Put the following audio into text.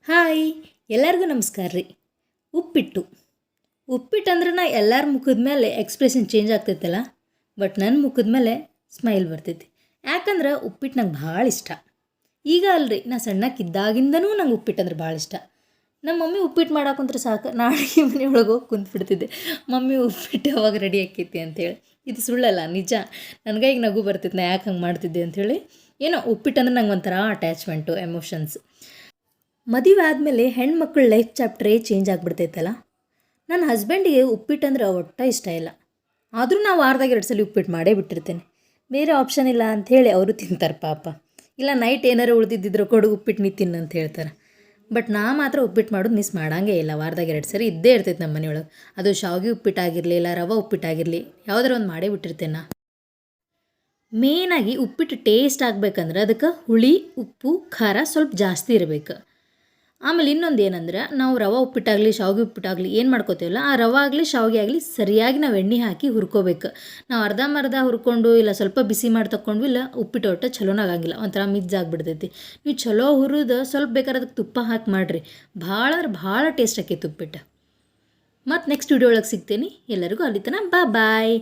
Hi ಎಲ್ಲರಿಗೂ ನಮಸ್ಕಾರ ರೀ. ಉಪ್ಪಿಟ್ಟು ಉಪ್ಪಿಟ್ಟು ಅಂದ್ರೆ ನಾ ಎಲ್ಲರ ಮುಖದ ಮೇಲೆ ಎಕ್ಸ್ಪ್ರೆಷನ್ ಚೇಂಜ್ ಆಗ್ತೈತಲ್ಲ, ಬಟ್ ನನ್ನ ಮುಖದ ಮೇಲೆ ಸ್ಮೈಲ್ ಬರ್ತೈತಿ. ಯಾಕಂದ್ರೆ ಉಪ್ಪಿಟ್ಟು ನಂಗೆ ಭಾಳ ಇಷ್ಟ. ಈಗ ಅಲ್ರಿ, ನಾ ಸಣ್ಣಕ್ಕಿದ್ದಾಗಿಂದನೂ ನಂಗೆ ಉಪ್ಪಿಟ್ಟು ಅಂದ್ರೆ ಭಾಳ ಇಷ್ಟ. ನಮ್ಮ ಮಮ್ಮಿ ಉಪ್ಪಿಟ್ಟು ಮಾಡಾಕಂದ್ರೆ ಸಾಕು, ನಾ ಅಡುಗೆ ಮನೆ ಒಳಗೆ ಹೋಗಿ ಕುಂತ್ಬಿಡ್ತಿದ್ದೆ. ಮಮ್ಮಿ ಉಪ್ಪಿಟ್ಟು ಯಾವಾಗ ರೆಡಿ ಆಕೈತಿ ಅಂತೇಳಿ. ಇದು ಸುಳ್ಳಲ್ಲ, ನಿಜ. ನನಗೆ ಈಗ ನಗು ಬರ್ತೈತೆ, ನಾ ಯಾಕೆ ಹಂಗೆ ಮಾಡ್ತಿದ್ದೆ ಅಂಥೇಳಿ. ಏನೋ ಉಪ್ಪಿಟ್ಟು ಅಂದ್ರೆ ನಂಗೆ ಒಂಥರ ಅಟ್ಯಾಚ್ಮೆಂಟು, ಎಮೋಷನ್ಸ್. ಮದುವೆ ಆದಮೇಲೆ ಹೆಣ್ಮಕ್ಳ ಲೈಫ್ ಚಾಪ್ಟ್ರೇ ಚೇಂಜ್ ಆಗಿಬಿಡ್ತೈತಲ್ಲ. ನನ್ನ ಹಸ್ಬೆಂಡಿಗೆ ಉಪ್ಪಿಟ್ಟು ಅಂದ್ರೆ ಒಟ್ಟ ಇಷ್ಟ ಇಲ್ಲ. ಆದರೂ ನಾವು ವಾರದಾಗ 2 ಸಲ ಉಪ್ಪಿಟ್ಟು ಮಾಡೇ ಬಿಟ್ಟಿರ್ತೇನೆ. ಬೇರೆ ಆಪ್ಷನ್ ಇಲ್ಲ ಅಂಥೇಳಿ ಅವರು ತಿಂತಾರೆ ಪಾಪ. ಇಲ್ಲ ನೈಟ್ ಏನಾರು ಉಳಿದಿದ್ದಿದ್ರು ಕೊಡು ಉಪ್ಪಿಟ್ಟು ನೀ ತಿನ್ನು ಅಂತ ಹೇಳ್ತಾರೆ. ಬಟ್ ನಾ ಮಾತ್ರ ಉಪ್ಪಿಟ್ಟು ಮಾಡೋದು ಮಿಸ್ ಮಾಡಂಗೇ ಇಲ್ಲ. ವಾರದಾಗ 2 ಸರಿ ಇದ್ದೇ ಇರ್ತೈತೆ ನಮ್ಮ ಮನೆಯೊಳಗೆ. ಅದು ಶಾವಿಗೆ ಉಪ್ಪಿಟ್ಟಾಗಿರಲಿ, ಇಲ್ಲ ರವೆ ಉಪ್ಪಿಟ್ಟಾಗಿರಲಿ, ಯಾವುದಾರು ಒಂದು ಮಾಡೇ ಬಿಟ್ಟಿರ್ತೇನೆ ನಾ. ಮೇನಾಗಿ ಉಪ್ಪಿಟ್ಟು ಟೇಸ್ಟ್ ಆಗ್ಬೇಕಂದ್ರೆ ಅದಕ್ಕೆ ಹುಳಿ, ಉಪ್ಪು, ಖಾರ ಸ್ವಲ್ಪ ಜಾಸ್ತಿ ಇರಬೇಕು. ಆಮೇಲೆ ಇನ್ನೊಂದು ಏನಂದ್ರೆ, ನಾವು ರವೆ ಉಪ್ಪಿಟ್ಟಾಗಲಿ ಶಾವಿಗೆ ಉಪ್ಪಿಟ್ಟಾಗಲಿ ಏನು ಮಾಡ್ಕೋತೀವಲ್ಲ, ಆ ರವೆ ಆಗಲಿ ಶಾವಿಗೆ ಆಗಲಿ ಸರಿಯಾಗಿ ನಾವು ಎಣ್ಣೆ ಹಾಕಿ ಹುರ್ಕೋಬೇಕು. ನಾವು ಅರ್ಧಂಬರ್ಧ ಹುರ್ಕೊಂಡು ಇಲ್ಲ ಸ್ವಲ್ಪ ಬಿಸಿ ಮಾಡಿ ತಗೊಂಡು ಇಲ್ಲ ಉಪ್ಪಿಟ್ಟು ಒಟ್ಟು ಚಲೋನಾಗಂಗಿಲ್ಲ, ಒಂಥರ ಮಿಜ್ಜಾಗ್ಬಿಡ್ತೈತಿ. ನೀವು ಚಲೋ ಹುರಿದು ಸ್ವಲ್ಪ ಬೇಕಾದ್ರೆ ಅದಕ್ಕೆ ತುಪ್ಪ ಹಾಕಿ ಮಾಡಿರಿ, ಭಾಳ ಅಂದ್ರೆ ಭಾಳ ಟೇಸ್ಟ್ ಆಕೈತಿ ಉಪ್ಪಿಟ್ಟು. ಮತ್ತು ನೆಕ್ಸ್ಟ್ ವಿಡಿಯೋ ಒಳಗೆ ಸಿಗ್ತೀನಿ. ಎಲ್ಲರಿಗೂ ಅಲ್ಲಿ ತನಕ ಬಾಯ್.